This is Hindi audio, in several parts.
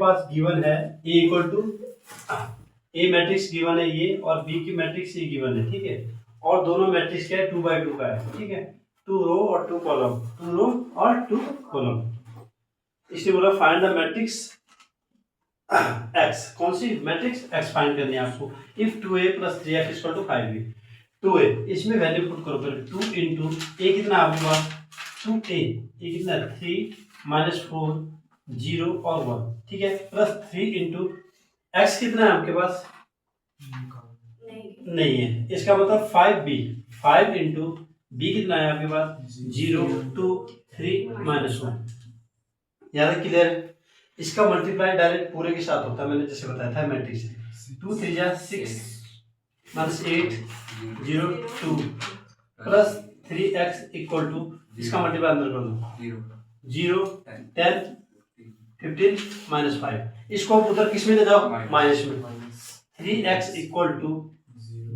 पास गिवन है A equal to A matrix given है ये, और बी की मैट्रिक्स ये गिवन है, ठीक है। और दोनों मैट्रिक्स क्या है, 2x2 का है, ठीक है। 2 रो और 2 कॉलम, 2 रो और 2 कॉलम। इसलिए बोला फाइंड द मैट्रिक्स x, कौन सी मैट्रिक्स x फाइंड करनी है आपको। If 2a + 3x equal to 5b, 2a इसमें वैल्यू पुट करो फिर 2 इंटू a कितना आपके पास 2a, ये कितना 3 - 4 0 और 1, ठीक है, प्लस 3 इंटू x कितना है आपके पास नहीं है, इसका मतलब 5b, 5 इंटू b कितना है आपके पास 0 2 3 -1। याद है, क्लियर है। इसका मल्टीप्लाई डायरेक्ट पूरे के साथ होता है, मैंने जैसे बताया था मैट्रिक्स 2 3 जा 6 -8 0 2 प्लस 3x इक्वल टू, इसका मल्टीप्लाई अंदर कर दो 0 10 15 -5। इसको उधर किस में ले जाओ, माइनस में। 3x इक्वल टू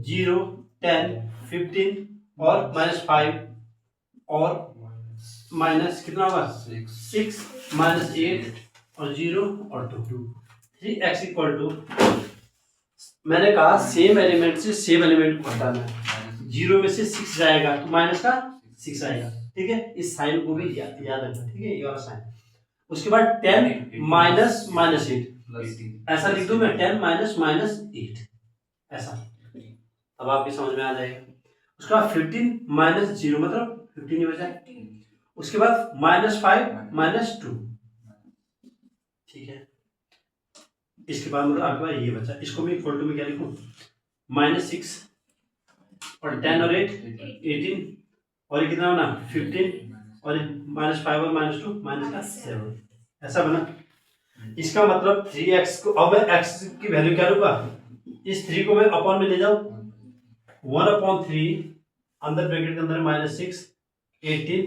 0 10 15 और -5 और माइनस कितना होगा 6 -8 और 0 और 2। 3x इक्वल टू, मैंने कहा सेम एलिमेंट से सेम एलिमेंट को हटाना है। 0 में से 6 जाएगा तो माइनस का 6 आएगा, ठीक है। इस साइन को भी याद रखना, ठीक है, ये वाला साइन। उसके बाद 10 -8 ऐसा लिख दूं मैं, 10 -8 ऐसा, अब आपकी समझ में आ जाएगा। उसके बाद 15 - 0 मतलब 15 ही बचा। उसके बाद -5 - 2, ठीक है। इसके बाद मतलब आपके पास ये बचा, इसको मैं इक्वल टू में क्या लिखूं, -6 और 10 और 8 18 और ये कितना बना 15 और -5 और -2 -7, ऐसा बना। इसका मतलब 3x को, अब मैं x की वैल्यू क्या लूंगा, इस 3 को मैं अपॉन में ले जाऊं 1/3 अंदर ब्रैकेट के अंदर -6 18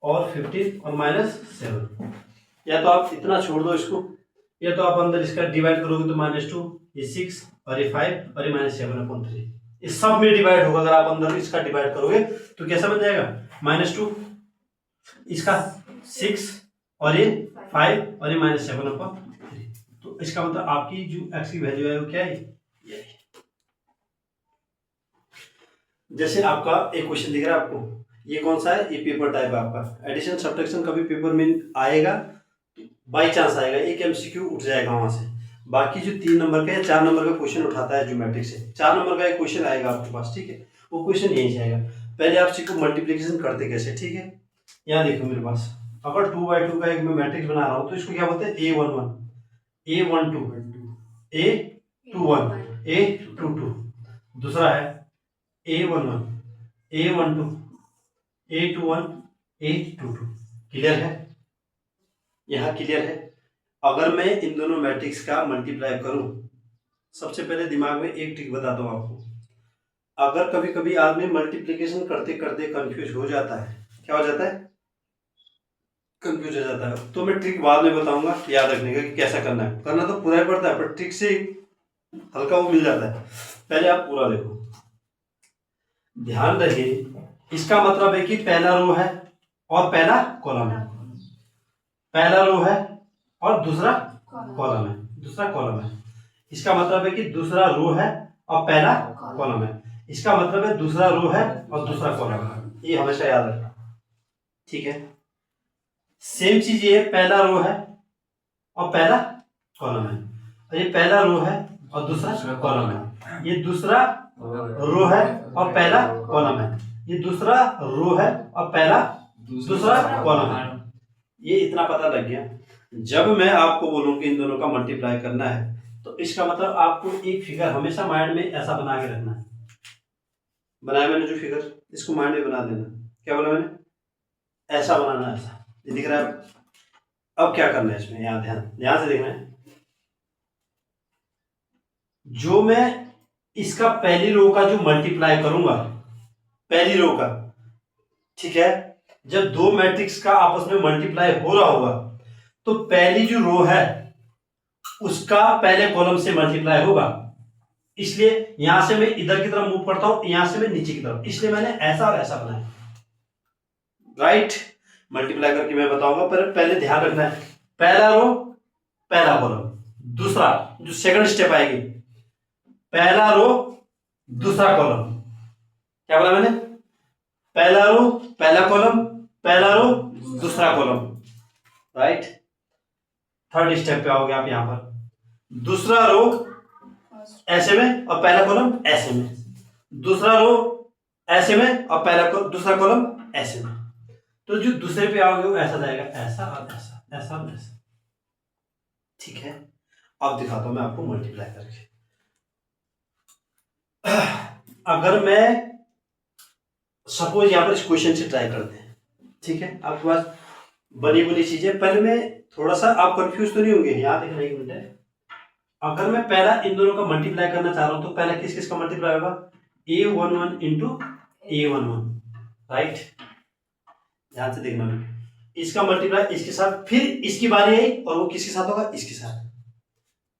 और 15 और -7। या तो आप इतना छोड़ दो इसको, या तो आप अंदर इसका डिवाइड करोगे तो -2 ये 6 और ये 5 और ये -7/3, इस सब में डिवाइड होगा। अगर आप अंदर इसका डिवाइड करोगे तो कैसा बन जाएगा, -2 इसका 6 और ये 5 और ये -7/3। तो इसका मतलब आपकी जो x की वैल्यू है वो क्या है, ये। जैसे आपका एक क्वेश्चन दिख रहा है आपको, ये कौन सा है, ये पेपर टाइप है आपका। एडिशन सब्ट्रैक्शन कभी पेपर में आएगा, बाई चांस आएगा, एक एमसीक्यू उठ जाएगा वहां से। बाकी जो 3 नंबर का या 4 नंबर का क्वेश्चन उठाता है ज्योमेट्रिक से, 4 नंबर का एक क्वेश्चन आएगा आपके पास, ठीक है, वो क्वेश्चन यहीं से आएगा। पहले आप सीखो मल्टीप्लीकेशन करते कैसे, ठीक है। यहाँ देखो मेरे पास, अगर 2/2 का एक मैं मैट्रिक्स बना रहा हूँ तो इसको क्या बोलते हैं, A11 A12 A21 A22, दूसरा है A11 A12 A21 A22। Clear है, यहाँ क्लियर है। अगर मैं इन दोनों मैट्रिक्स का मल्टीप्लाई करूं, सबसे पहले दिमाग में एक ट्रिक बताता हूं आपको। अगर कभी कभी आदमी मल्टीप्लिकेशन करते करते कंफ्यूज हो जाता है, क्या हो जाता है, कंफ्यूज हो जाता है, तो मैं ट्रिक बाद में बताऊंगा याद रखने का कि कैसा करना है। करना तो पूरा ही पड़ता है पर ट्रिक से हल्का वो मिल जाता है। पहले आप पूरा देखो, ध्यान रहे, इसका मतलब है कि पहला रो है और पहला कॉलम है, पहला रो है और दूसरा कॉलम है, दूसरा कॉलम है। इसका मतलब है कि दूसरा रो है और पहला कॉलम है। इसका मतलब है दूसरा रो है और दूसरा कॉलम है, ये हमेशा याद रखना, ठीक है। सेम चीज ये पहला रो है और पहला कॉलम है, और ये पहला रो है और दूसरा कॉलम है। ये दूसरा रो है और पहला कॉलम है, ये दूसरा रो है और पहला दूसरा कॉलम है। ये इतना पता लग गया। जब मैं आपको बोलूं कि इन दोनों का मल्टीप्लाई करना है तो इसका मतलब आपको एक फिगर हमेशा माइंड में ऐसा बना के रखना है। बनाया मैंने जो फिगर, इसको माइंड में बना देना। क्या बोला मैंने, ऐसा बनाना, ऐसा, ये दिख रहा है। अब क्या करना है इसमें, यहाँ ध्यान से देखना है। जो मैं इसका पहली रो का जो मल्टीप्लाई करूंगा, पहली रो का, ठीक है, जब दो मैट्रिक्स का आपस में मल्टीप्लाई हो रहा होगा तो पहली जो रो है उसका पहले कॉलम से मल्टीप्लाई होगा। इसलिए यहां से मैं इधर की तरफ मूव करता हूं, यहां से मैं नीचे की तरफ, इसलिए मैंने ऐसा और ऐसा बनाया। राइट, मल्टीप्लाई करके मैं बताऊंगा, पर पहले ध्यान रखना है, पहला रो पहला कॉलम, दूसरा जो सेकंड स्टेप आएगी, पहला रो दूसरा कॉलम, क्या बोला मैंने, पहला रो पहला कॉलम, पहला रो दूसरा कॉलम, राइट। थर्ड स्टेप पे आओगे आप यहां पर, दूसरा रो ऐसे में और पहला कॉलम ऐसे में, दूसरा रो ऐसे में और पहला दूसरा कॉलम ऐसे में। तो जो दूसरे पे आओगे वो ऐसा जाएगा, ऐसा और ऐसा, ऐसा और ऐसा, ठीक है। अब दिखाता हूं मैं आपको मल्टीप्लाई करके। अगर मैं सपोज यहां पर इस क्वेश्चन से ट्राई करते हैं, ठीक है, आपके पास बनी बुनी चीजें, पहले मैं थोड़ा सा, आप कंफ्यूज तो नहीं होंगे, याद देखना एक मिनट है। अगर मैं पहला इन दोनों का मल्टीप्लाई करना चाह रहा हूं तो पहला किस किस का मल्टीप्लाई होगा, A11 इंटू A11, राइट। ध्यान से देखना, इसका मल्टीप्लाई इसके साथ, फिर इसकी बारी आई और वो किसके साथ होगा, इसके साथ,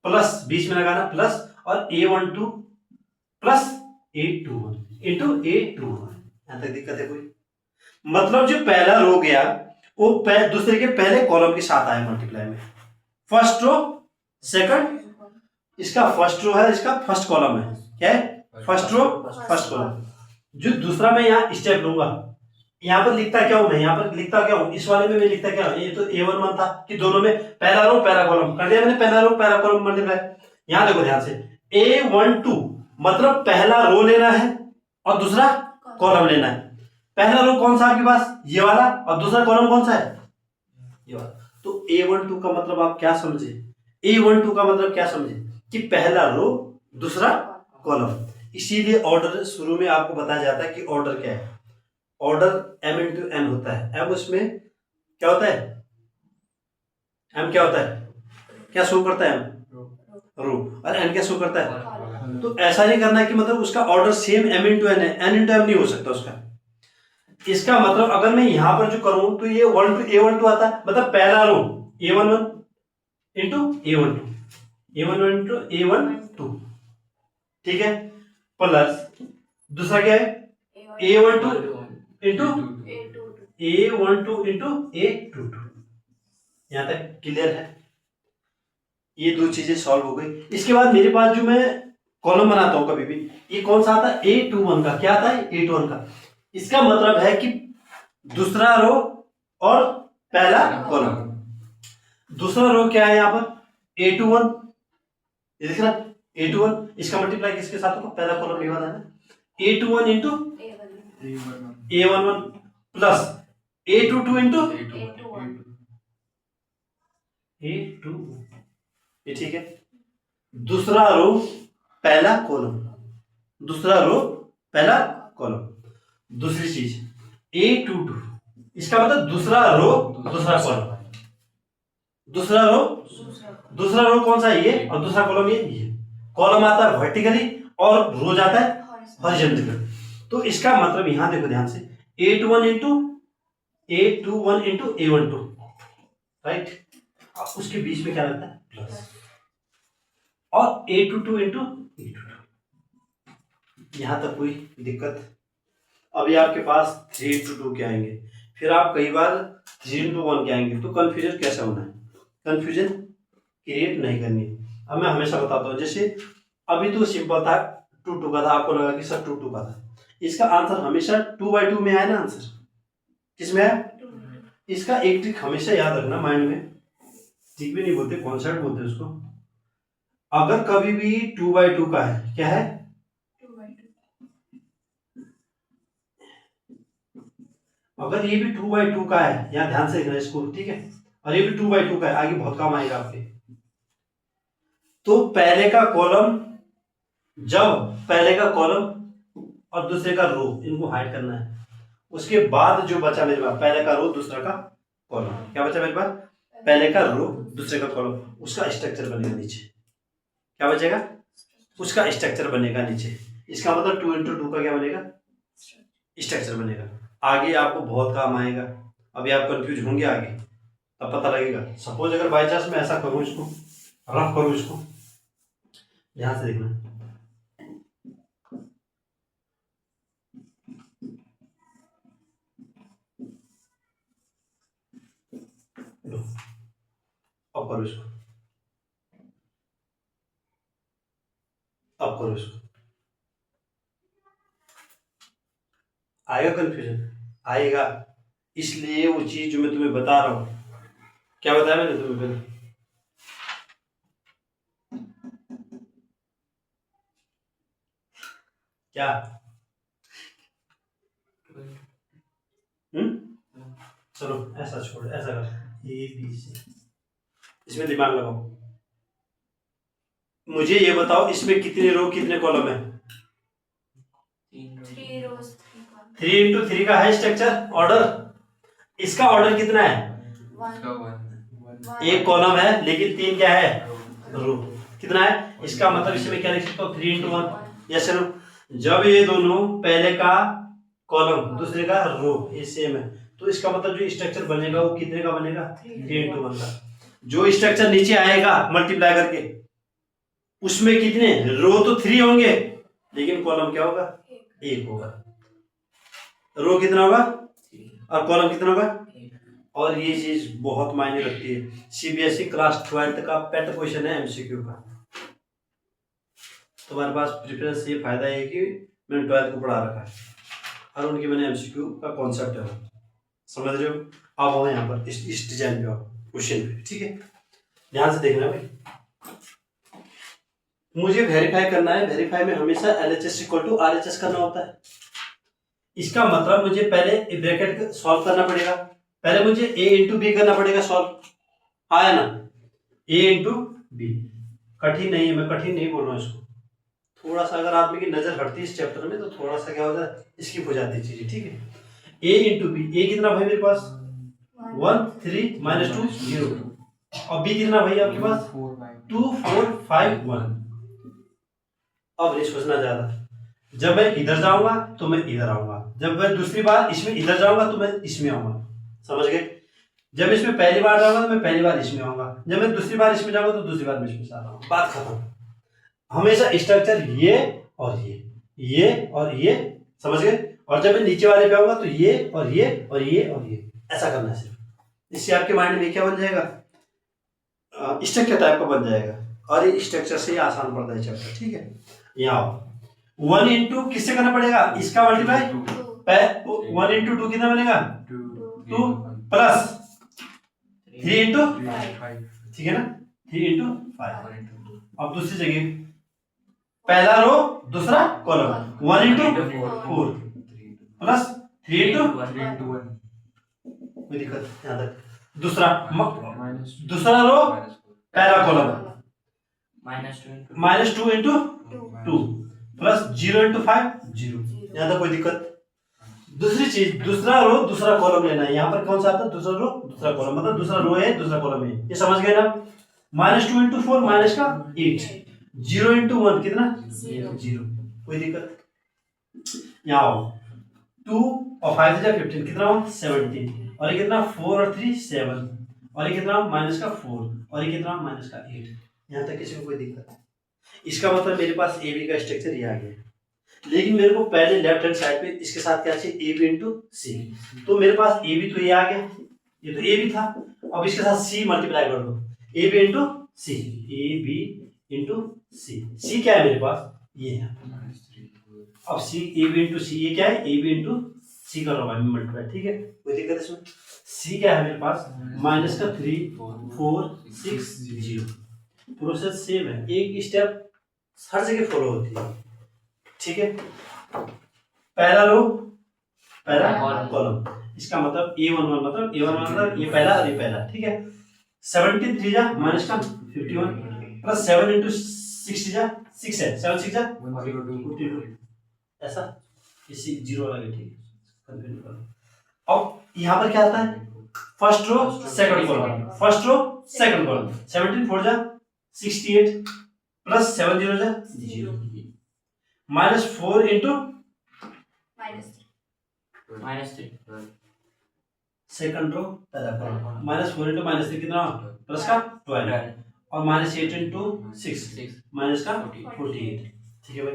प्लस बीच में लगाना प्लस, और A12 plus A21 into A21। यहां तक दिक्कत है कोई, मतलब जो पहला रो गया वो दूसरे के पहले कॉलम के साथ आया मल्टीप्लाई में, फर्स्ट रो सेकंड, इसका फर्स्ट रो है, इसका फर्स्ट कॉलम है, क्या है, फर्स्ट रो फर्स्ट कॉलम। जो दूसरा मैं यहाँ स्टेप लूंगा, यहाँ पर लिखता क्या हूं मैं, यहाँ पर लिखता क्या हूं, इस वाले में मैं लिखता क्या हूं, ये तो A11 था कि दोनों में पहला रो पहला कॉलम कर दिया मैंने, पहला रो पहला कॉलम मल्टीप्लाई। यहाँ देखो ध्यान से, A12 मतलब पहला रो लेना है और दूसरा कॉलम लेना है। पहला रो कौन सा आपके पास, ये वाला, और दूसरा कॉलम कौन सा है, ये वाला। तो A12 का मतलब आप क्या समझे, A12 का मतलब क्या समझे कि पहला रो दूसरा कॉलम। इसीलिए ऑर्डर शुरू में आपको बताया जाता है कि ऑर्डर क्या है, ऑर्डर m इंटू n होता है। अब उसमें क्या होता है, m क्या होता है, क्या शो करता है, m रो, और n क्या शो करता है। तो ऐसा नहीं करना है कि मतलब उसका order same m into n है, n इंटू m नहीं हो सकता उसका। इसका मतलब अगर मैं यहां पर जो करूं तो ये A12 आता है, मतलब पहला रो A11 into A12, A11 into A12, ठीक है, प्लस दूसरा क्या है A12 into A12 into A22। यहां तक क्लियर है, ये दो चीजें सॉल्व हो गई। इसके बाद मेरे पास जो मैं कॉलम बनाता हूं कभी भी, ये कौन सा आता है, A21 का, क्या आता है A21 का। इसका मतलब है कि दूसरा रो और पहला कॉलम। दूसरा रो क्या है यहाँ पर A21, ये दिख रहा A21, इसका मल्टीप्लाई किसके साथ होगा, पहला कॉलम ये वाला है ना, A21 into A11 plus A22 into A2, ये ठीक है। दूसरा रो पहला कॉलम, दूसरा रो पहला कॉलम। दूसरी चीज A22, इसका मतलब दूसरा रो दूसरा कॉलम, दूसरा रो कौन सा है, ये, और दूसरा कॉलम ये कॉलम आता है वर्टिकली और रो जाता है हॉरिजॉन्टली। तो इसका मतलब यहां देखो ध्यान से, A21 इंटू A12, राइट, उसके बीच में क्या लगता है प्लस, और A22 इंटू A22। यहां तक कोई दिक्कत। अभी आपके पास 3 इंटू 2 के आएंगे, फिर आप कई बार 3 इंटू 1 के आएंगे, तो कंफ्यूजन कैसे होना है, कंफ्यूजन क्रिएट नहीं करनी। अब मैं हमेशा बताता हूं, जैसे अभी तो सिंपल था 2 का था, आपको लगा कि सर 2 का था, इसका आंसर हमेशा 2/2 में आया ना, आंसर किसमें आया, इसका एक ट्रिक हमेशा याद रखना माइंड में, ट्रिक भी नहीं बोलते, कॉन्सेप्ट बोलते उसको। अगर कभी भी 2/2 का है, क्या है, अगर ये भी 2/2 का है, यहाँ ध्यान से देखना इसको, ठीक है, और ये भी 2/2 का है, आगे बहुत काम आएगा आपके। तो पहले का कॉलम, जब पहले का कॉलम और दूसरे का रो, इनको हाइड करना है, उसके बाद जो बचा मेरे पास, पहले का रो दूसरा का कॉलम, क्या बचा मेरे पास, पहले का रो दूसरे का कॉलम, उसका स्ट्रक्चर बनेगा नीचे, क्या बचेगा, उसका स्ट्रक्चर बनेगा नीचे। इसका मतलब 2 इंटू 2 का क्या बनेगा, स्ट्रक्चर बनेगा। आगे आपको बहुत काम आएगा, अभी आप कंफ्यूज होंगे, आगे तब पता लगेगा। सपोज अगर बाई चांस मैं ऐसा करूं, इसको रफ करूं, इसको ध्यान से देखना, लो अब करो इसको, अब करो इसको, आएगा कंफ्यूजन? आएगा, इसलिए वो चीज जो मैं तुम्हें बता रहा हूं, क्या बताया मैंने तुम्हें पहले? क्या? चलो ऐसा छोड़, ऐसा कर, ए बी सी, इसमें दिमाग लगाओ। मुझे ये बताओ इसमें कितने रो कितने कॉलम है? 3 rows 3 into 3 का है स्ट्रक्चर ऑर्डर। इसका ऑर्डर कितना है? 1 एक कॉलम है लेकिन 3 क्या है? रो। कितना है? इसका मतलब इसमें क्या लिख सकता हूँ? 3 into 1। यस सर, जब ये दोनों पहले का कॉलम दूसरे का रो ये सेम है, तो इसका मतलब जो स्ट्रक्चर बनेगा वो कितने का बनेगा? 3 into 1 का। जो स्ट्रक्चर नीचे आएगा मल्टीप्लाई करके, उसमें कितने रो? तो 3 होंगे लेकिन कॉलम क्या होगा? 1 होगा। रो कितना होगा और कॉलम कितना होगा? और ये चीज बहुत मायने रखती है। सीबीएसई क्लास 12th का पेट क्वेश्चन है एमसीक्यू का। तुम्हारे पास प्रेफरेंस ये फायदा है कि मैंने 12th को पढ़ा रखा है और उनकी मैंने एमसीक्यू का कॉन्सेप्ट है, समझ रहे हो? आप आओ यहाँ पर इस डिजाइन पे आओ, क्वेश्चन पे, ठीक है? ध्यान से देखना भाई। मुझे वेरीफाई करना है, वेरीफाई में हमेशा LHS इक्वल टू RHS करना होता है। इसका मतलब मुझे पहले ब्रैकेट सॉल्व करना पड़ेगा, पहले मुझे a इंटू बी करना पड़ेगा सॉल्व, आया ना? a इंटू बी कठिन नहीं है, मैं कठिन नहीं बोल रहा हूँ इसको। थोड़ा सा अगर आदमी की नजर हटती है इस चैप्टर में तो थोड़ा सा क्या हो जाता है, स्किप हो जाती है चीजें, ठीक है? a इंटू बी, a कितना भाई मेरे पास? 1 3 माइनस 2 0, और b कितना भाई आपके पास? 2 4 5 1। अब नहीं सोचना ज्यादा, जब मैं इधर जाऊंगा तो मैं इधर आऊंगा, जब मैं दूसरी बार इसमें इधर जाऊंगा तो मैं इसमें आऊंगा, समझ गए? जब इसमें पहली बार जाऊंगा तो मैं पहली बार इसमें आऊंगा, जब मैं दूसरी बार इसमें जाऊंगा तो दूसरी बार मैं इसमें आ रहा हूँ, बात खत्म। हमेशा स्ट्रक्चर ये और ये और ये, समझ गए? और जब मैं नीचे वाले पे आऊंगा तो ये और ये और ये और ये, ऐसा करना है सिर्फ। इससे आपके माइंड में क्या बन जाएगा? स्ट्रक्चर टाइप का बन जाएगा, और ये स्ट्रक्चर से ही आसान पड़ता है चैप्टर, ठीक है? यहाँ 1 इंटू किससे करना पड़ेगा? इसका मल्टीप्लाई 1 इंटू 2 कितना बनेगा? 2 प्लस 3 इंटू 5, ठीक है ना? 3 इंटू 5। अब दूसरी जगह पहला रो दूसरा कॉलम, 1 इंटू 4 प्लस 3 इंटू 1, कोई दिक्कत यहाँ तक? दूसरा रो पहला column minus 2 into 2 plus 0 into 5 0, यहाँ तक कोई दिक्कत? दूसरी चीज, दूसरा रो दूसरा कॉलम लेना है। यहाँ पर कौन सा आता है? दूसरा रो दूसरा कॉलम, मतलब दूसरा रो है दूसरा कॉलम है, ये समझ गए ना? माइनस 2 इंटू 4 माइनस का 8, 0 इंटू 1 कितना? 0, कोई दिक्कत? यहाँ आओ, 2 और 5 से 15 कितना हो? 17, और ये कितना? 4 और 3 7, और ये कितना? माइनस का 4, और ये कितना? माइनस का 8। यहाँ तक किसी को कोई दिक्कत? इसका मतलब मेरे पास ए बी का स्ट्रक्चर ये आ गया, लेकिन मेरे को पहले लेफ्ट हैंड साइड पे इसके साथ क्या चाहिए? ए बी इंटू सी। तो मेरे पास ए बी तो ये आ गया, ये तो ए बी था, अब इसके साथ सी मल्टीप्लाई कर दो, A B into C, A B into C. C क्या है मेरे पास? ये है। अब सी ए बी इंटू सी, ये क्या है? ए बी इंटू सी कर रहा हूँ मल्टीप्लाई, ठीक है? कोई दिक्कत इसमें? सी क्या है मेरे पास? माइनस का 3 4 6 0। प्रोसेस सेम है, एक स्टेप हर जगह फॉलो होती है, ठीक है? पहला रो पहला कॉलम, इसका मतलब A11 मतलब A11 ये पहला और ये पहला, ठीक है? 17 3 जा माइनस का 51 प्लस 7 इंटू 6 जा 6 है, 7 6 जा 42, ऐसा इसी 0 लगे, ठीक है? कंटिन्यू करो। अब यहाँ पर क्या आता है? First row second column, first row second column, 17 4 जा 68 प्लस 7 0 जा 0, minus 4 into minus 3 second row पहला कॉलम, माइनस 4 इंटू माइनस 3 कितना? प्लस का 12, और माइनस 8 इंटू 6 माइनस का 48, ठीक है भाई?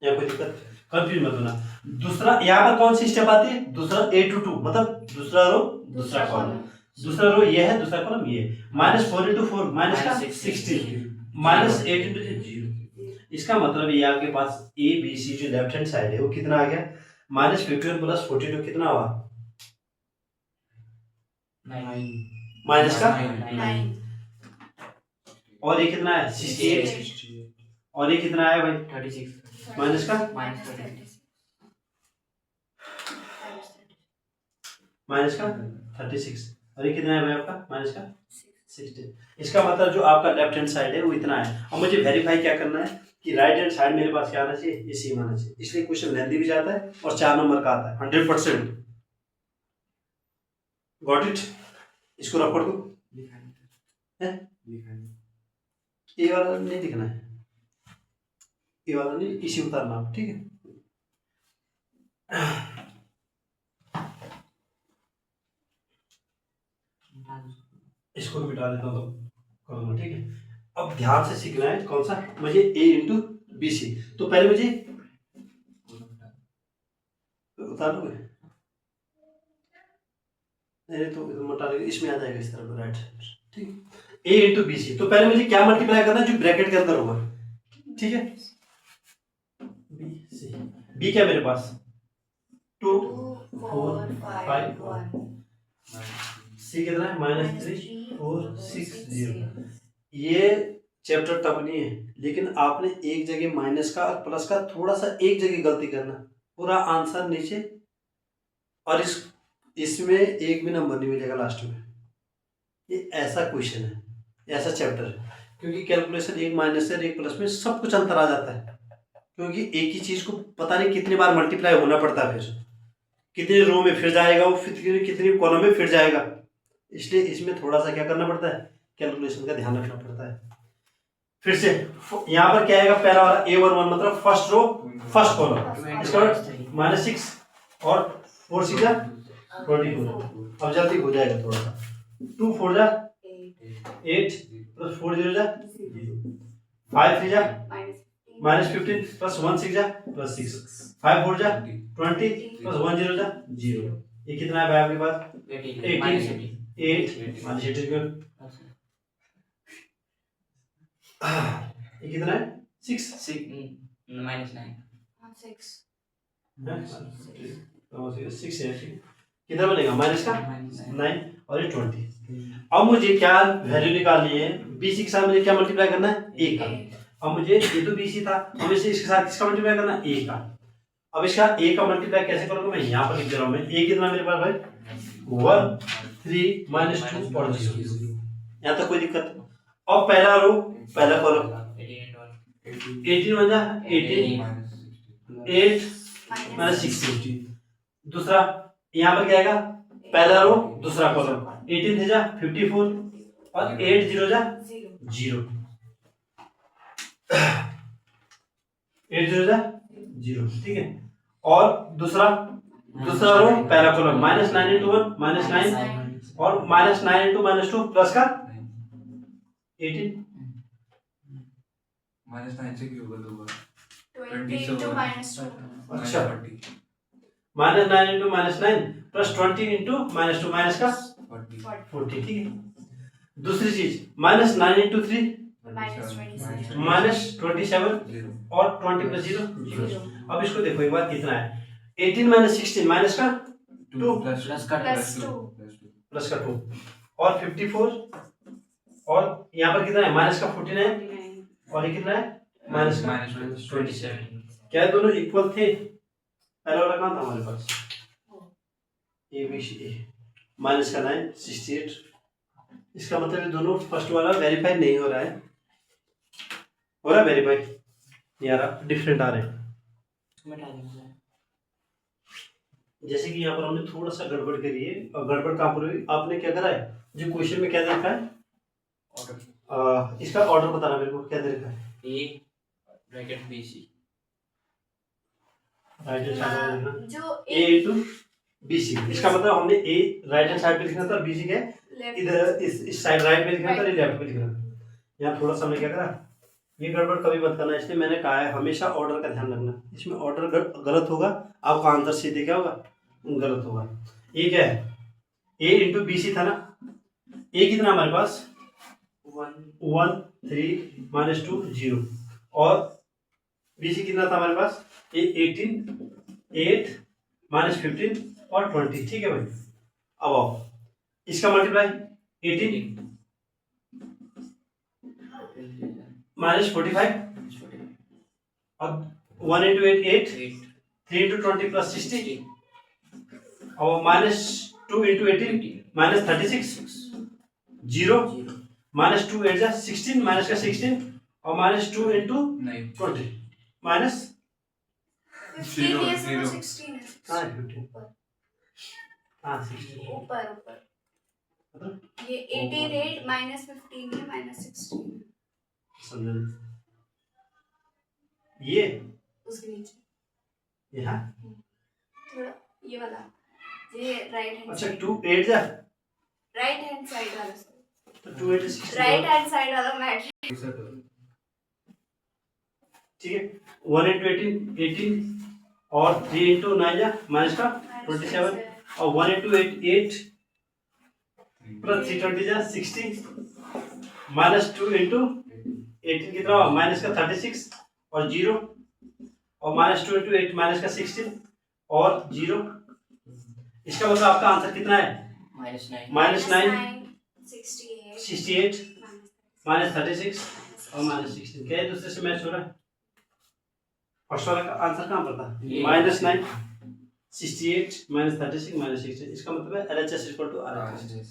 यहाँ कोई दिक्कत? कंफ्यूज मत होना। दूसरा यहाँ पर कौन सी स्टेप आती है? दूसरा A to 2 मतलब दूसरा रो दूसरा कॉलम, दूसरा रो ये है दूसरा कॉलम ये, माइनस 4 इंटू 4 माइनस का 16 माइनस 8 इंटू 0, इसका मतलब ये आपके पास ए बी सी जो लेफ्ट हैंड साइड है वो कितना आ गया, -51 + 42 कितना हुआ, माइनस का, 9 और ये कितना है 68, और ये कितना आया भाई 36 माइनस का, -36 माइनस का 36, और ये कितना है भाई आपका माइनस का 16। इसका मतलब जो आपका लेफ्ट हैंड साइड है वो इतना है। अब मुझे वेरीफाई क्या करना है कि राइट हैंड साइड मेरे पास क्या आना चाहिए, ये सेम आना चाहिए, इसलिए क्वेश्चन लेंथी भी जाता है और 4 नंबर का आता है 100%। गॉट इट, इसको रख कर दो, ये वाला नहीं दिखना है, ये वाला नहीं, इसी उतारना आप, ठीक है। इसको भी मिटा देता हूँ तो कर दूंगा, ठीक है। अब ध्यान से सीखना है कौन सा, मुझे a इंटू बी सी, तो पहले मुझे उतार लोगे, नहीं तो मोटा लगेगा, इसमें आ जाएगा इस तरफ राइट, ठीक। a इंटू बी सी, तो पहले मुझे क्या मल्टीप्लाई करना है जो ब्रैकेट के अंदर होगा, ठीक है। बी सी, बी क्या मेरे पास 2 4 5 1, सी कितना है -3 4 6 0। ये चैप्टर टफ नहीं है, लेकिन आपने एक जगह माइनस का और प्लस का थोड़ा सा एक जगह गलती करना, पूरा आंसर नीचे, और इसमें एक भी नंबर नहीं मिलेगा लास्ट में। ये ऐसा क्वेश्चन है, ऐसा चैप्टर है, क्योंकि कैलकुलेशन एक माइनस से और एक प्लस में सब कुछ अंतर आ जाता है, क्योंकि एक ही चीज को पता नहीं कितनी बार मल्टीप्लाई होना पड़ता है, फिर कितनी रो में फिर जाएगा वो, फिर कितनी कॉलम में फिर जाएगा, इसलिए इसमें थोड़ा सा क्या करना पड़ता है, कैलकुलेशन का ध्यान रखना पड़ता है। फिर से यहाँ पर क्या आएगा, पहला वाला A11 मतलब फर्स्ट रो फर्स्ट कॉलम, इसका -6 और 4 6 जा 24। अब जल्दी हो जाएगा थोड़ा सा, 2 4 जा 8 + 4 0 जा 5 3 जा -15 + 1 6 जा +6, 5 4 जा 20 + 1 0 जा 0। ये कितना है भाई आपके पास 18 8 -18, ये कितना है 6 6 है, कितना बनेगा माइनस का 9 और ये 20। अब मुझे क्या वैल्यू निकालनी है, BC के साथ मुझे क्या मल्टीप्लाई करना है, a का। अब मुझे ये तो BC था, अब इसे इसके साथ किसका मल्टीप्लाई करना है, a का। अब इसका a का मल्टीप्लाई कैसे करूंगा, मैं यहाँ पर लिख दे रहा हूँ, मैं a कितना मेरे पास भाई 1 3 -2 और 0, यहाँ तक कोई दिक्कत। अब पहला रो पहला कॉलम 18 बन जा 18 8 -16, दूसरा यहाँ पर क्या आएगा, पहला रो दूसरा कॉलम 18 थे जा 54 और 8 0 जा 0, 8 0 जा 0, ठीक है। और दूसरा रो पहला कॉलम -9 × 1 -9 और -9 × -2 प्लस का 18 -9 से क्यों होगा 20 into -2 अच्छा -9 × -9 + 20 × -2 माइनस का 40, ठीक है। दूसरी चीज -9 × 3 -27 और 20 + 0 0। अब इसको देखो एक बार कितना है, 18 - 16 माइनस का 2 प्लस का 2 और 54 और यहाँ पर कितना है माइनस का 49 और ये कितना है माइनस का 27। क्या है दोनों इक्वल थे, पहला वाला कहाँ था हमारे पास ABC माइनस का 9 68। इसका मतलब ये दोनों फर्स्ट वाला वेरीफाई नहीं हो रहा है, हो रहा है वेरीफाई यार, डिफरेंट आ रहे हैं। जैसे कि यहाँ पर हमने थोड़ा सा गड़बड़ करी है, और गड़बड़ कहाँ पर हुई, आपने क्या करा है, जो क्वेश्चन में क्या दे रखा है ऑर्डर, इसका ऑर्डर बताना मेरे को, क्या दे रखा है A bracket BC right hand side में जो A इंटू BC, इसका मतलब हमने A राइट हैंड साइड पे लिखना था और BC क्या इधर इस साइड राइट में लिखना था, लेफ्ट में लिखना था। यहाँ थोड़ा सा हमने क्या करा, ये गड़बड़ कभी मत करना, इसलिए मैंने कहा है हमेशा ऑर्डर का ध्यान रखना, इसमें ऑर्डर गलत होगा आपका आंसर सीधे क्या होगा गलत होगा। ये क्या है A इंटू BC था ना, A कितना हमारे पास 1 3 -2 0 और BC कितना था हमारे पास, ये 18, 8 माइनस 15 और 20, ठीक है भाई। अब आओ इसका मल्टीप्लाई 18 माइनस 45, अब 1 इंटू 8 8, 3 इंटू 20 प्लस 60, और माइनस 2 इंटू 18 माइनस 36, 0 माइनस 2 8 जा 16 माइनस का 16, और माइनस 2 इंटू 20 माइनस 0 हाँ 0 15 हाँ 16 ऊपर ऊपर मतलब ये 88 माइनस 15 है माइनस 16 समझ ये उसके नीचे यहाँ थोड़ा ये वाला, ये राइट हैंड अच्छा साइड, 2 8 जा राइट हैंड साइड वाला, तो 2 8 16 राइट हैंड साइड वाला मैच। ठीक है 1 इंटू 18 18 और 3 इंटू 9 जा माइनस का 27, और 1 इंटू 8 8 प्लस 320 जा 60, माइनस 2 इंटू 18 कितना हुआ माइनस का 36 और 0, और माइनस 2 इंटू 8 माइनस का 16 और 0। इसका मतलब आपका आंसर कितना है, माइनस 9 68 माइनस 36 और माइनस 16। क्या एक दूसरे से मैच हो रहा है? फर्स्ट वाला का आंसर कहाँ पर था, माइनस 9 68 माइनस 36 माइनस 16। इसका मतलब है LHS इक्वल टू RHS।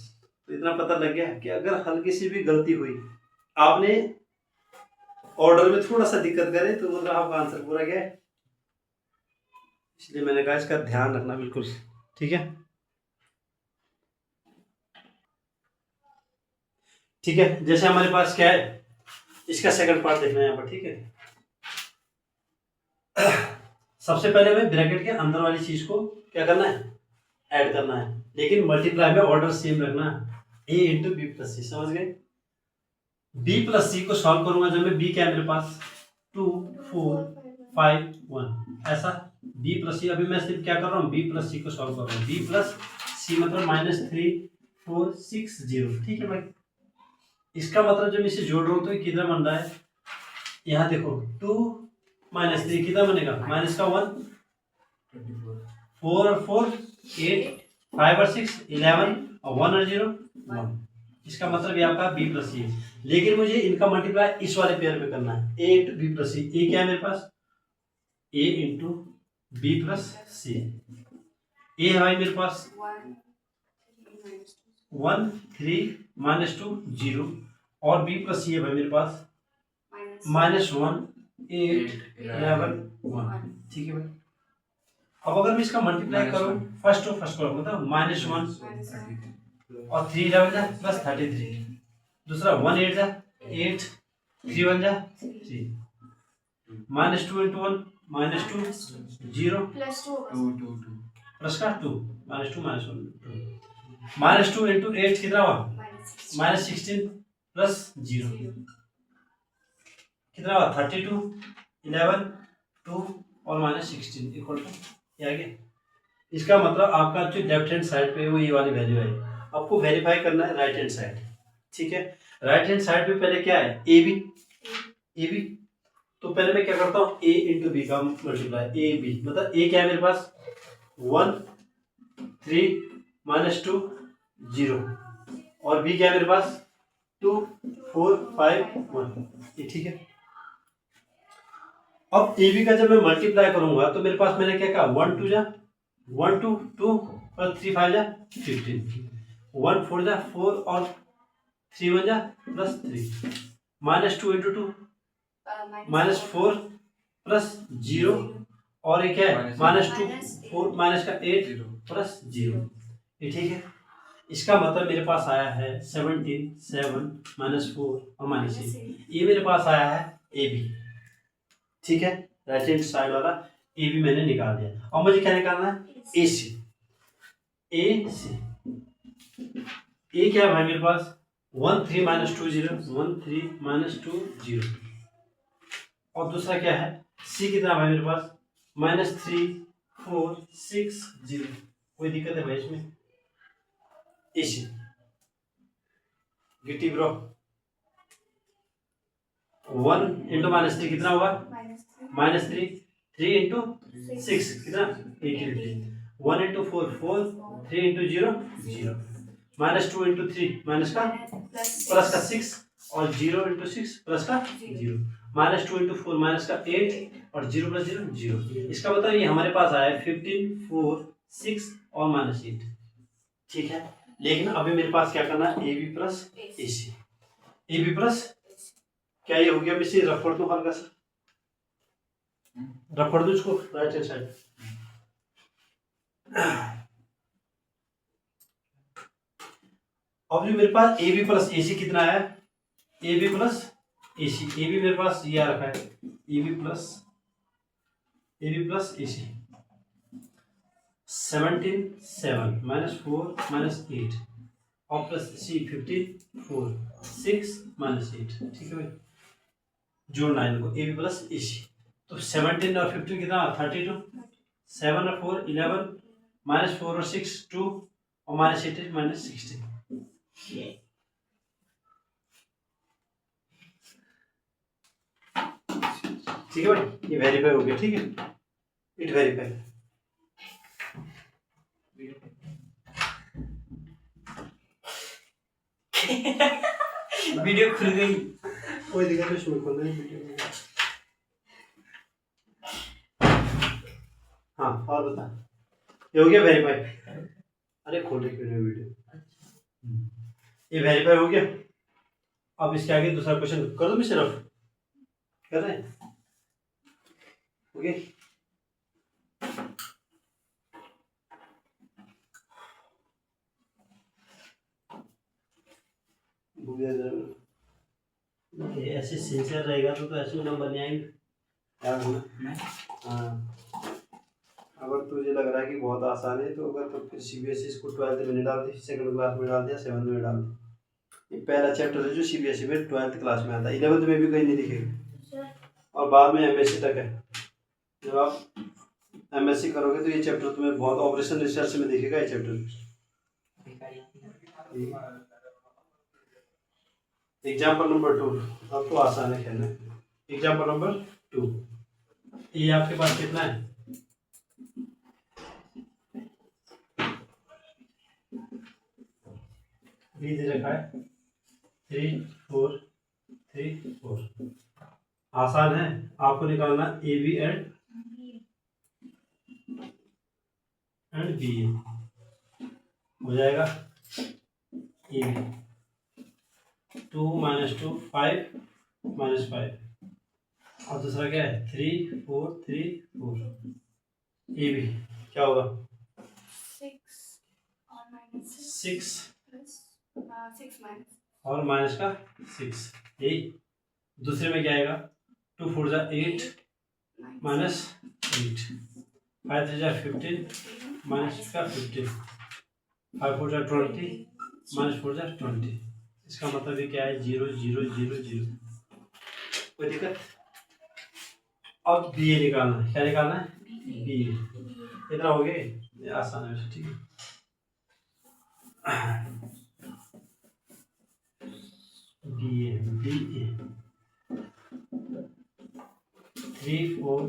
तो इतना पता लग गया कि अगर हल्की सी भी गलती हुई, आपने ऑर्डर में थोड़ा सा दिक्कत करे, तो मतलब आपका आंसर पूरा गया है। इसलिए मैंने कहा इसका ध्यान रखना बिल्कुल, ठीक है। ठीक है, जैसे हमारे पास क्या है, इसका सेकंड पार्ट देखना है यहाँ पर, ठीक है। सबसे पहले हमें ब्रैकेट के अंदर वाली चीज को क्या करना है, ऐड करना है, लेकिन मल्टीप्लाई में ऑर्डर सेम रखना है, a इंटू बी प्लस सी, समझ गए। b प्लस सी को सॉल्व करूंगा जब मैं, b क्या है मेरे पास 2 4 5 1 ऐसा, b प्लस सी, अभी मैं सिर्फ क्या कर रहा हूँ, b प्लस सी को सॉल्व कर रहा हूँ, b प्लस सी मतलब माइनस 3 4 6 0, ठीक है भाई। इसका मतलब जब इसे जोड़ रहा हूँ तो ये कितना बन रहा है, यहाँ देखो 2 माइनस 3 कितना बनेगा, माइनस का 1 4 और 4 8 5 और 6 11 और 1 और 0 1। इसका मतलब ये आपका b प्लस सी है, लेकिन मुझे इनका मल्टीप्लाई इस वाले पेयर में करना है, a इंटू बी प्लस सी। ए क्या है मेरे पास, a इंटू बी प्लस सी। ए है भाई मेरे पास 1 3 माइनस 2 0, और b प्लस सी है भाई मेरे पास माइनस 1 8 11 1, ठीक है भाई। अब अगर मैं इसका मल्टीप्लाई करूं फर्स्ट और फर्स्ट कॉलम मतलब माइनस 1 और 3 11 जा प्लस 33, दूसरा 1 8 जा 8 3 1 जा 3, minus 2 into 1 minus 2 0 plus 2 plus का 2 माइनस 2 माइनस 1 माइनस 2 इंटू 8 कितना हुआ माइनस 16 प्लस 0 कितना हुआ 32 11 2 और माइनस 16 इक्वल टू ये आ गया। इसका मतलब आपका जो लेफ्ट हैंड साइड पे वो ये वाली वैल्यू है, आपको वेरीफाई करना है राइट हैंड साइड, ठीक है। राइट हैंड साइड पे पहले क्या है, ए बी, तो पहले मैं क्या करता हूँ, ए इंटू बी का मल्टीप्लाई, ए बी मतलब ए क्या है मेरे पास 1 3 माइनस 2 0, और बी क्या है मेरे पास 2 4 5 1, ये ठीक है। अब ए बी का जब मैं मल्टीप्लाई करूंगा तो मेरे पास मैंने क्या कहा 1 2 जा 1 2 2 और 3 5 जा 15, 1 4 जा 4 और 3 1 जा plus 3, minus 2 into 2 minus 4 plus 0, और ये क्या है माइनस 2 4 माइनस का 8 प्लस 0, ये ठीक है। इसका मतलब मेरे पास आया है 17 7 माइनस 4 और माइनस 8, ये मेरे पास आया है ए बी, ठीक है। राइट हैंड साइड वाला ए बी मैंने निकाल दिया, और मुझे क्या निकालना है ए सी। ए सी ए क्या है भाई मेरे पास 1 3 माइनस 2 0 1 3 माइनस 2 0, और दूसरा क्या है सी कितना भाई मेरे पास माइनस 3 4 6 0, कोई दिक्कत है भाई इसमें, ए सी गिट्टी ब्रो 1 इंटू माइनस 3 कितना हुआ minus three, three into six कितना 18, 1 into four 4, 3 into zero 0, minus two into three minus का प्लस का 6 और 0 इंटू सिक्स प्लस का 0, minus two into four minus का 8 और 0 प्लस 0 0। इसका मतलब ये हमारे पास आया 15, 4, 6 और माइनस 8। ठीक है, लेकिन अभी मेरे पास क्या करना है, A B plus A C, A B plus क्या ये हो गया, मैं इसे रफ कर दूं हल्का सा, रफ कर दूं इसको राइट हैंड साइड। अब जो मेरे पास ए बी प्लस ए सी कितना है, A B plus A C, A B मेरे पास ये आ रखा है, A B plus A C 17 7 minus 4 minus 8 और प्लस सी 15 4 6 माइनस 8। ठीक है भाई, जोड़ना है इनको ए बी प्लस ए सी। तो 17 और 15 कितना 32, 7 और 4 11, माइनस 4 और 6 2 और माइनस 8 माइनस 16। ठीक है भाई, ये वेरीफाई हो गया। ठीक है, इट वेरीफाई। वीडियो खुल गई, कोई दिक्कत नहीं, उसमें खोल देंगे वीडियो। हाँ और बता, ये हो गया वेरीफाई। अरे खोले क्यों नहीं वीडियो, ये वेरीफाई हो गया। अब इसके आगे दूसरा क्वेश्चन कर दो, मैं सिर्फ कर रहे हैं। ओके, ऐसे सिंसियर रहेगा तो ऐसे नंबर नहीं आएंगे यार होना। हाँ, अगर तुझे लग रहा है कि बहुत आसान है तो अगर तो फिर सीबीएसई इसको 12th में नहीं डालती, सेकंड क्लास में डाल दिया, 7th में डाल दिया। ये पहला चैप्टर है जो सीबीएसई में 12th क्लास में आता है, 11th में भी कहीं नहीं दिखेगा। और बाद में एमएससी तक है, जब आप एमएससी करोगे तो ये चैप्टर तुम्हें बहुत ऑपरेशन रिसर्च में दिखेगा ये चैप्टर। एग्जाम्पल नंबर 2, अब तो आसान है कहना। एग्जाम्पल नंबर 2, ये आपके पास कितना है, बी दे रखा है 3 4 3 4। आसान है, आपको निकालना ए बी एंड बी हो जाएगा। ए बी 2 माइनस 2 5 माइनस 5 और दूसरा क्या है 3 4 3 4। ए बी क्या होगा 6 माइनस और माइनस का 6। यही दूसरे में क्या आएगा 2 4 जा 8 माइनस 8, 5 3 जा 15 माइनस का 15, 5 4 जा 20 माइनस 4 जा 20। इसका मतलब ये क्या है 0 0 0 0। कोई दिक्कत। अब बी ए निकालना है, क्या निकालना है बी ए। कितना हो गया, ये आसान है वैसे। ठीक है, बी ए 3 4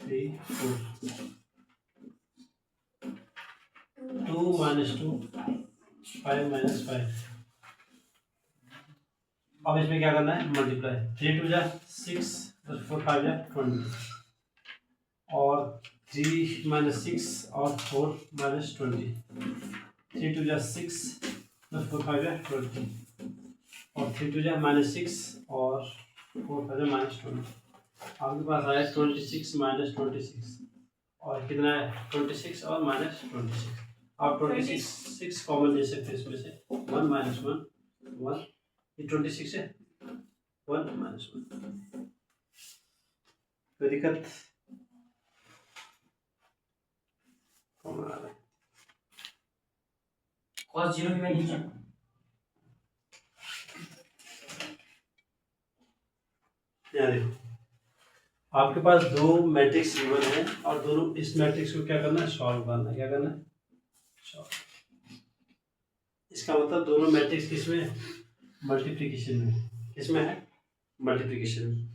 3 4 2 माइनस 2 5 माइनस 5। अब इसमें क्या करना है मल्टीप्लाई, 3 2 जा 6 प्लस 4 5 जा 20 और 3 माइनस 6 और 4 माइनस 20, 3 2 जा 6 प्लस 4 5 जा 20 और 3 2 जा माइनस 6 और 4 5 जा माइनस 20। आपके पास आया 26 माइनस 26 और कितना है 26 और माइनस 26। आप 26 कॉमन ले सकते हैं इसमें से, 1 माइनस 1 1, ये 26 है 1 माइनस 1। कोई दिक्कत कॉमन आ रहा है cos 0 की वैल्यू क्या, यहाँ देखो आपके पास दो मैट्रिक्स गिवन है और दोनों इस मैट्रिक्स को क्या करना है सॉल्व करना है। क्या करना है सॉल्व। इसका मतलब दोनों मैट्रिक्स किसमें है मल्टीप्लिकेशन में, किसमें है मल्टीप्लिकेशन में।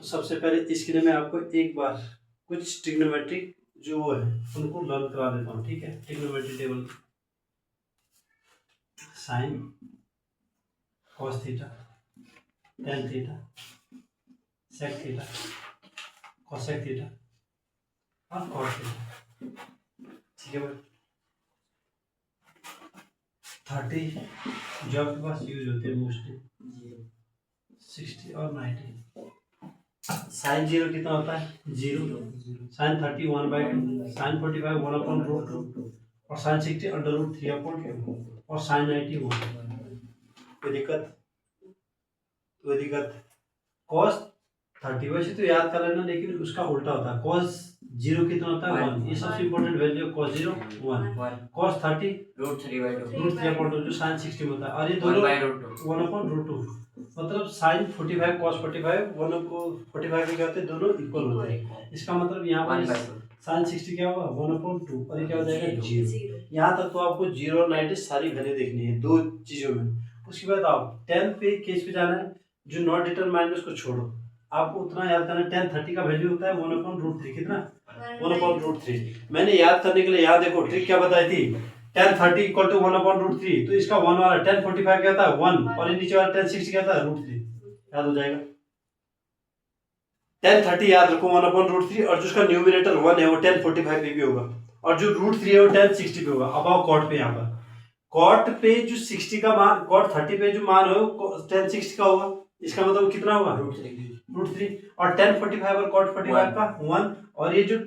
तो सबसे पहले इसके लिए मैं आपको एक बार कुछ ट्रिग्नोमेट्रिक जो वो है उनको लर्न करा देता हूँ, ठीक है। Trigonometry table, sine cos theta, tan theta, sec theta, cosec theta और कॉस थीटा, ठीक है भाई। 30 जो आपके पास यूज होते हैं मोस्टली, 60 और 90। साइन 0 कितना होता है? 0। साइन 30 1/2, साइन 45 1/√2 और साइन 60 √3/2 और साइन 90 1। कोई दिक्कत? कोई दिक्कत? कॉस 30 वैसे तो याद कर लेना, लेकिन उसका उल्टा होता है। कॉस 0 कितना होता है? 1। ये सबसे इंपॉर्टेंट वैल्यू है। कॉस 0 1, कॉस 30 √3/2 जो साइन 60 होता है, और ये दोनों 1/√2। मतलब साइन 45 कॉस 45 1/45 के क्या होते हैं? दोनों इक्वल होते हैं। इसका मतलब यहाँ पर साइन 60 क्या होगा? 1/2 और ये क्या हो जाएगा? 0। यहाँ तक तो आपको 0 और 90 सारी वैल्यू देखनी है दो चीजों में। उसके बाद आप 10 पे केस पे जाना है, जो नॉट डिटरमाइंड उसको छोड़ो, आपको उतना याद करना है। 10 30 का वैल्यू होता है 1/√3। कितना? 1/√3। मैंने याद करने के लिए यहाँ देखो ट्रिक क्या बताई थी, 10 30 इक्वल टू 1/√3। तो इसका 1 वाला 10 45 क्या था? 1, और ये नीचे वाला 10 60 क्या था? √3। याद हो जाएगा। 10 30 याद रखो 1/√3, और जो उसका न्यूमरेटर 1 है वो 10 45 पे भी होगा, और जो √3 है वो 10 60 पे होगा। अब आओ कॉट पे। यहाँ पर कॉट पे जो 60 का मान, कॉट 30 पे जो मान हो 10 60 का होगा। इसका मतलब कितना होगा? √3। और 10 45 और कॉट 45 का 1, और ये जो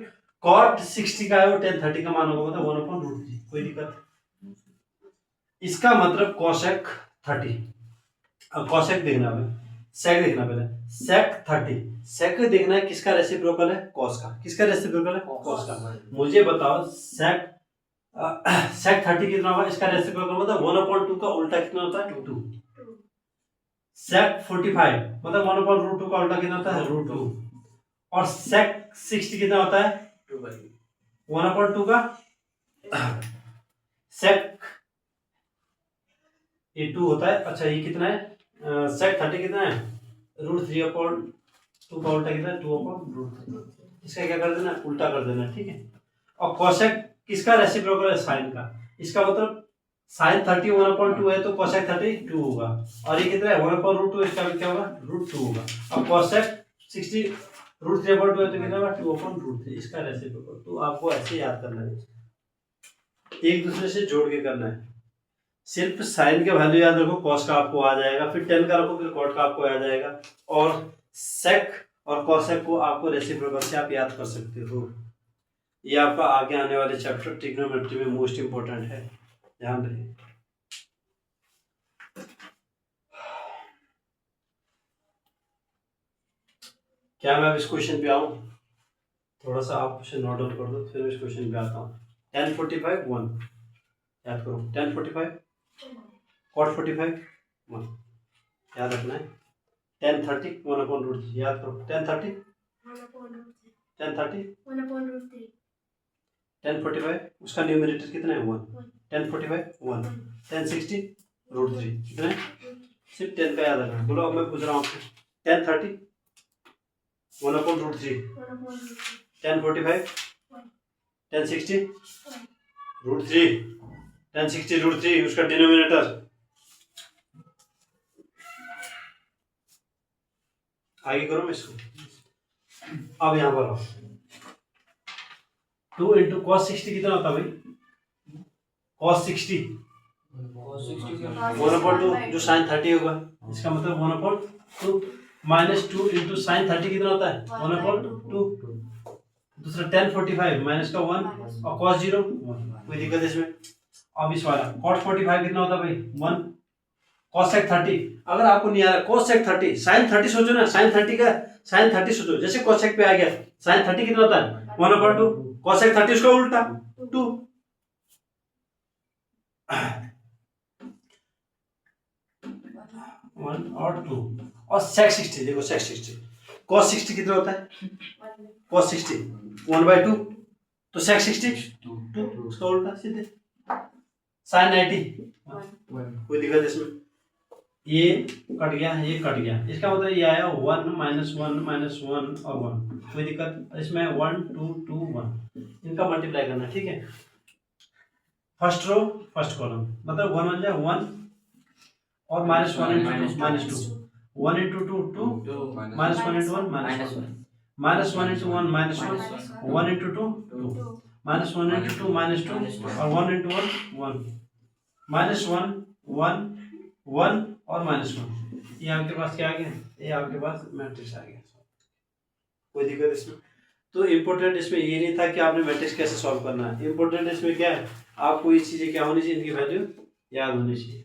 कॉट 60 का है वो 10 30 का मान होगा, मतलब 1/√3। कोई दिक्कत? इसका मतलब कोसेक 30। अब कोसेक देखना है, सेक देखना पहले। सेक 30, सेक देखना है किसका रेसिप्रोकल है? कॉस का। किसका रेसिप्रोकल है? कॉस का। मुझे बताओ सेक सेक 30 कितना होगा? इसका रेसिप्रोकल मतलब 1/2 का उल्टा कितना होता है? 2। सेक 45 मतलब 1/√2 का उल्टा कितना होता है? √2। और सेक 60 कितना होता है? 1/2 का सेक ये 2 होता है। अच्छा ये कितना है? सेक 30 कितना है? √3/2 का उल्टा कितना है? 2/√3। इसका क्या कर देना? उल्टा कर देना, ठीक है। और कोसेक किसका रेसिप्रोकल है? साइन का। इसका मतलब साइन 30 1/2 है तो कोसेक 30 2 होगा, और ये कितना है? 1/√2। इसका भी क्या होगा? √2 होगा। अब कोसेक 60 √3/2 है तो कितना होगा? 2/√3। इसका रेसिप्रोकल। तो आपको ऐसे याद करना है, एक दूसरे से जोड़ के करना है। सिर्फ साइन के वैल्यू याद रखो, कॉस का आपको आ जाएगा, फिर 10 का रखो, फिर कॉट का आपको आ जाएगा, और सेक और कॉसेक को आपको रेसिप्रोकल से आप याद कर सकते हो। ये आपका आगे आने वाले चैप्टर ट्रिग्नोमेट्री में मोस्ट इंपोर्टेंट है, ध्यान रखिए। क्या मैं अब इस क्वेश्चन पे आऊं? थोड़ा सा आप क्वेश्चन नोट डाउन कर दो, फिर इस क्वेश्चन पे आता हूँ। 10 45 1 याद करो। 10 45 कॉट 45 1 याद रखना है। 10 30 1/√3 याद करो। 10 30 10 30 10 45 उसका न्यूमरेटर कितना है? 1। 10 45 1 10 60 √3 कितना है? सिर्फ 10 का याद रखना। बोलो अब मैं पूछ रहा हूँ आपसे। 10 30 1/√3, 10 45 10 60 √3, 10 60 √3 उसका डिनोमिनेटर। आगे करो मैं इसको। अब यहाँ पर 2 इंटू कॉस 60 कितना होता है भाई? कॉस 60 1/2 जो साइन 30 होगा, इसका मतलब 1/2 माइनस 2 इंटू साइन 30 कितना होता है? 1/2। दूसरा 10 45 माइनस का 1 और कॉस 0 1। कोई दिक्कत है इसमें? अब इस वाला कॉस 45 कितना होता है भाई? 1। कॉसेक 30 अगर आपको नहीं आ रहा, कॉसेक 30 साइन 30 सोचो ना, साइन 30 का साइन 30 सोचो। जैसे कॉसेक पे आ गया, साइन 30 कितना होता है? 1/2। कॉसेक 30 उसका उल्टा 2। 1 और 2 और सेक 60 देखो। सेक 60 कॉस 60 कितना होता है? कॉस 60 1/2 तो सेक 60 2 उसका उल्टा सीधे। साइन 90 कोई दिक्कत इसमें? ये कट गया, ये कट गया, इसका मतलब ये आया 1 -1 और 1, कोई दिक्कत इसमें 1 2 2 1 इनका मल्टीप्लाई करना, ठीक है। फर्स्ट रो फर्स्ट कॉलम मतलब 1 1 जा 1 और -1 into 2 -2 1 into 2 2 -1 into 1 -1 -1 into 1 -1 1 into 2 2 -1 into 2 -2 और 1 into 1 1 -1 1 1 और -1, ये आपके पास क्या आ गया, ये आपके पास मैट्रिक्स आ गया। कोई दिक्कत इसमें? तो इम्पोर्टेंट इसमें ये नहीं था कि आपने मैट्रिक्स कैसे सॉल्व करना है, इम्पोर्टेंट इसमें क्या है, आपको ये चीजें क्या होनी चाहिए, इनकी वैल्यू याद होनी चाहिए।